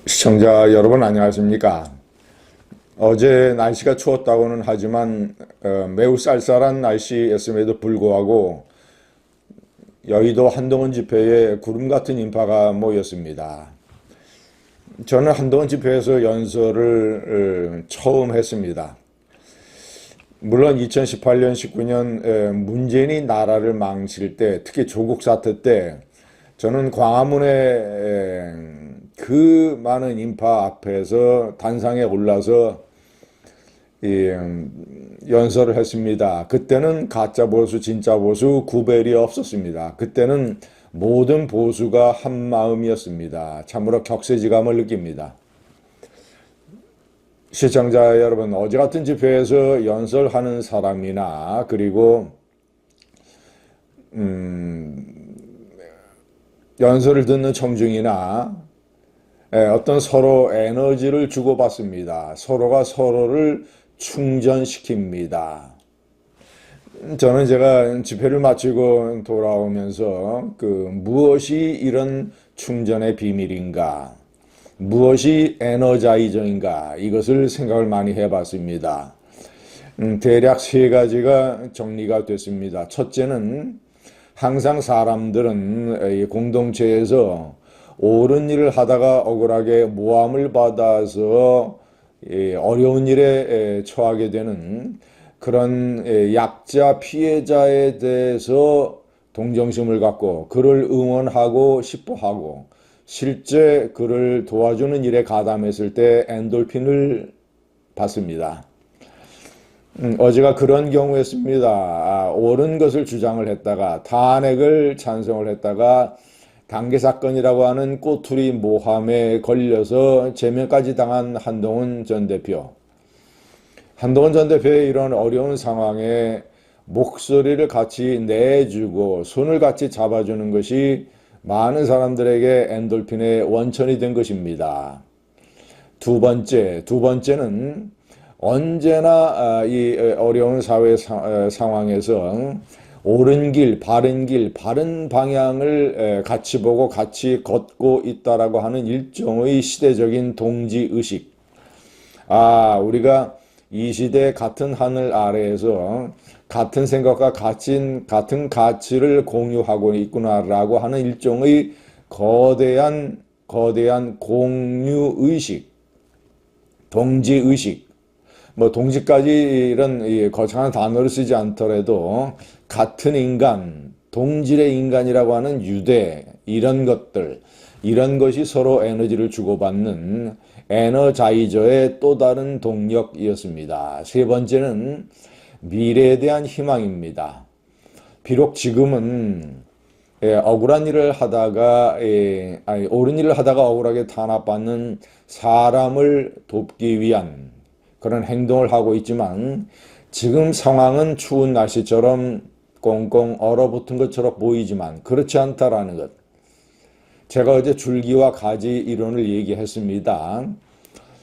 시청자 여러분 안녕하십니까? 어제 날씨가 추웠다고는 하지만 매우 쌀쌀한 날씨였음에도 불구하고 여의도 한동훈 집회에 구름 같은 인파가 모였습니다. 저는 한동훈 집회에서 연설을 처음 했습니다. 물론 2018년, 19년 문재인이 나라를 망칠 때, 특히 조국 사태 때 저는 광화문에 그 많은 인파 앞에서 단상에 올라서 연설을 했습니다. 그때는 가짜 보수, 진짜 보수 구별이 없었습니다. 그때는 모든 보수가 한 마음이었습니다. 참으로 격세지감을 느낍니다. 시청자 여러분, 어제 같은 집회에서 연설하는 사람이나 그리고 연설을 듣는 청중이나 어떤 서로 에너지를 주고받습니다. 서로가 서로를 충전시킵니다. 저는 제가 집회를 마치고 돌아오면서 무엇이 이런 충전의 비밀인가, 무엇이 에너자이저인가, 이것을 생각을 많이 해봤습니다. 대략 세 가지가 정리가 됐습니다. 첫째는 항상 사람들은 공동체에서 옳은 일을 하다가 억울하게 모함을 받아서 어려운 일에 처하게 되는 그런 약자 피해자에 대해서 동정심을 갖고 그를 응원하고 싶어 하고 실제 그를 도와주는 일에 가담했을 때 엔돌핀을 받습니다. 어제가 그런 경우였습니다. 옳은 것을 주장을 했다가 탄핵을 찬성을 했다가 단계 사건이라고 하는 꼬투리 모함에 걸려서 제명까지 당한 한동훈 전 대표. 한동훈 전 대표의 이런 어려운 상황에 목소리를 같이 내주고 손을 같이 잡아주는 것이 많은 사람들에게 엔돌핀의 원천이 된 것입니다. 두 번째는 언제나 이 어려운 사회 상황에서 옳은 길, 바른 방향을 같이 보고 같이 걷고 있다라고 하는 일종의 시대적인 동지의식. 우리가 이 시대 같은 하늘 아래에서 같은 생각과 같은 가치를 공유하고 있구나라고 하는 일종의 거대한 공유의식, 동지의식. 동지까지 이런 거창한 단어를 쓰지 않더라도 같은 인간, 동질의 인간이라고 하는 유대, 이런 것이 서로 에너지를 주고받는 에너자이저의 또 다른 동력이었습니다. 세 번째는 미래에 대한 희망입니다. 비록 지금은 억울한 일을 하다가 옳은 일을 하다가 억울하게 탄압받는 사람을 돕기 위한 그런 행동을 하고 있지만 지금 상황은 추운 날씨처럼 꽁꽁 얼어붙은 것처럼 보이지만 그렇지 않다라는 것. 제가 어제 줄기와 가지 이론을 얘기했습니다.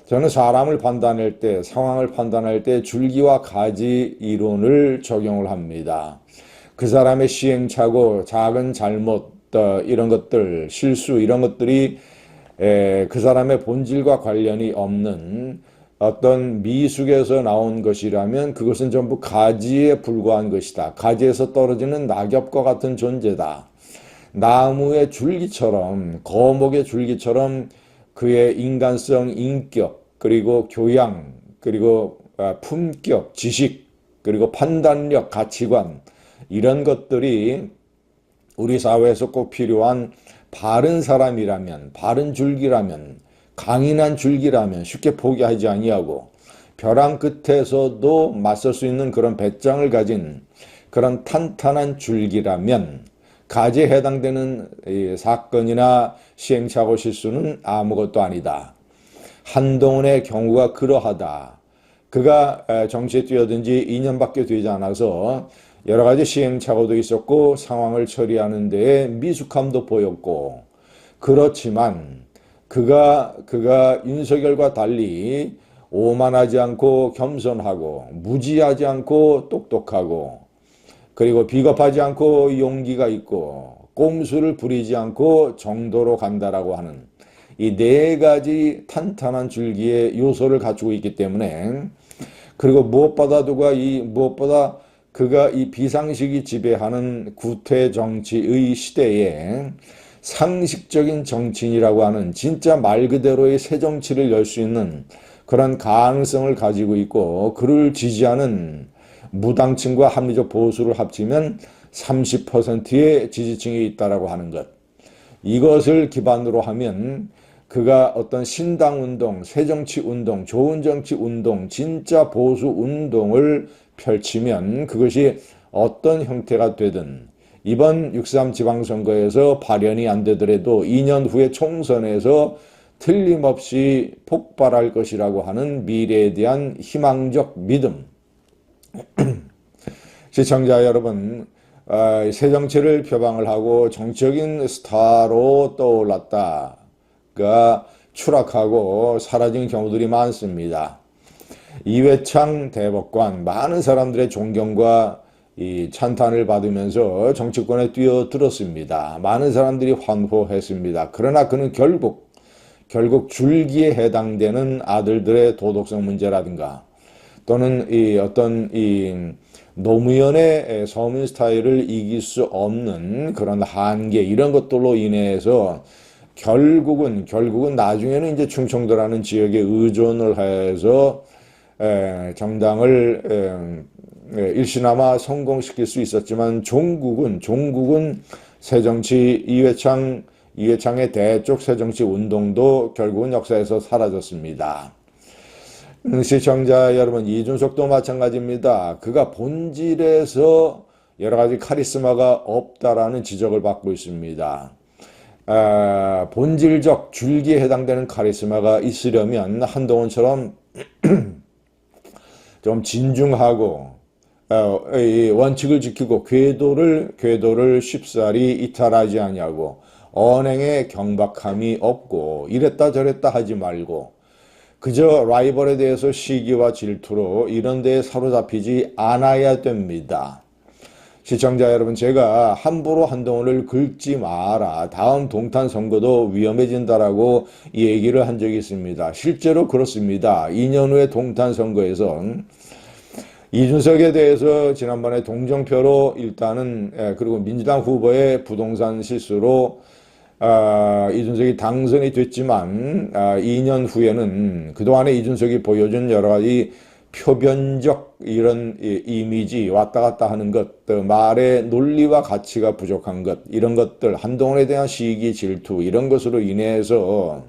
저는 사람을 판단할 때, 상황을 판단할 때 줄기와 가지 이론을 적용을 합니다. 그 사람의 시행착오, 작은 잘못, 이런 것들, 실수 이런 것들이 그 사람의 본질과 관련이 없는 어떤 미숙에서 나온 것이라면 그것은 전부 가지에 불과한 것이다. 가지에서 떨어지는 낙엽과 같은 존재다. 나무의 줄기처럼, 거목의 줄기처럼 그의 인간성, 인격, 그리고 교양, 그리고 품격, 지식, 그리고 판단력, 가치관, 이런 것들이 우리 사회에서 꼭 필요한 바른 사람이라면, 바른 줄기라면, 강인한 줄기라면 쉽게 포기하지 아니하고 벼랑 끝에서도 맞설 수 있는 그런 배짱을 가진 그런 탄탄한 줄기라면 가지에 해당되는 사건이나 시행착오 실수는 아무것도 아니다. 한동훈의 경우가 그러하다. 그가 정치에 뛰어든 지 2년밖에 되지 않아서 여러 가지 시행착오도 있었고 상황을 처리하는 데에 미숙함도 보였고, 그렇지만 그가 윤석열과 달리 오만하지 않고 겸손하고 무지하지 않고 똑똑하고 그리고 비겁하지 않고 용기가 있고 꼼수를 부리지 않고 정도로 간다라고 하는 이 네 가지 탄탄한 줄기의 요소를 갖추고 있기 때문에, 그리고 무엇보다 그가 이 비상식이 지배하는 구태 정치의 시대에 상식적인 정치인이라고 하는 진짜 말 그대로의 새 정치를 열 수 있는 그런 가능성을 가지고 있고, 그를 지지하는 무당층과 합리적 보수를 합치면 30%의 지지층이 있다라고 하는 것. 이것을 기반으로 하면 그가 어떤 신당운동, 새정치운동, 좋은 정치운동, 진짜 보수운동을 펼치면 그것이 어떤 형태가 되든 이번 6.3 지방선거에서 발현이 안 되더라도 2년 후에 총선에서 틀림없이 폭발할 것이라고 하는 미래에 대한 희망적 믿음. 시청자 여러분, 새 정치를 표방을 하고 정치적인 스타로 떠올랐다가 추락하고 사라진 경우들이 많습니다. 이회창 대법관, 많은 사람들의 존경과 이 찬탄을 받으면서 정치권에 뛰어들었습니다. 많은 사람들이 환호했습니다. 그러나 그는 결국 줄기에 해당되는 아들들의 도덕성 문제라든가 또는 이 노무현의 서민 스타일을 이길 수 없는 그런 한계, 이런 것들로 인해서 결국은 나중에는 이제 충청도라는 지역에 의존을 해서 정당을 일시나마 성공시킬 수 있었지만, 종국은 새정치 이회창의 대쪽 새정치 운동도 결국은 역사에서 사라졌습니다. 시청자 여러분, 이준석도 마찬가지입니다. 그가 본질에서 여러 가지 카리스마가 없다라는 지적을 받고 있습니다. 본질적 줄기에 해당되는 카리스마가 있으려면 한동훈처럼 좀 진중하고 원칙을 지키고 궤도를 쉽사리 이탈하지 아니하고 언행에 경박함이 없고 이랬다 저랬다 하지 말고 그저 라이벌에 대해서 시기와 질투로 이런 데에 사로잡히지 않아야 됩니다. 시청자 여러분, 제가 함부로 한동훈을 긁지 마라, 다음 동탄 선거도 위험해진다라고 얘기를 한 적이 있습니다. 실제로 그렇습니다. 2년 후에 동탄 선거에서 이준석에 대해서 지난번에 동정표로 일단은, 그리고 민주당 후보의 부동산 실수로 이준석이 당선이 됐지만 2년 후에는 그동안에 이준석이 보여준 여러 가지 표변적 이런 이미지, 왔다 갔다 하는 것, 말의 논리와 가치가 부족한 것, 이런 것들, 한동훈에 대한 시기, 질투, 이런 것으로 인해서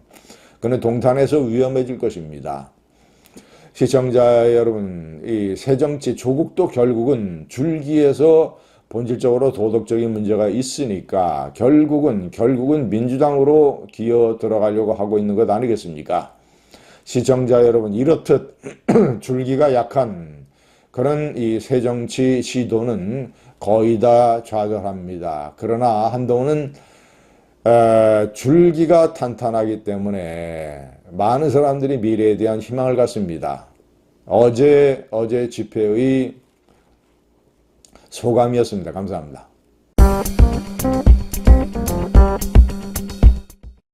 그는 동탄에서 위험해질 것입니다. 시청자 여러분, 이 새정치 조국도 결국은 줄기에서 본질적으로 도덕적인 문제가 있으니까 결국은 민주당으로 기어 들어가려고 하고 있는 것 아니겠습니까? 시청자 여러분, 이렇듯 줄기가 약한 그런 이 새정치 시도는 거의 다 좌절합니다. 그러나 한동훈은 줄기가 탄탄하기 때문에 많은 사람들이 미래에 대한 희망을 갖습니다. 어제 집회의 소감이었습니다. 감사합니다.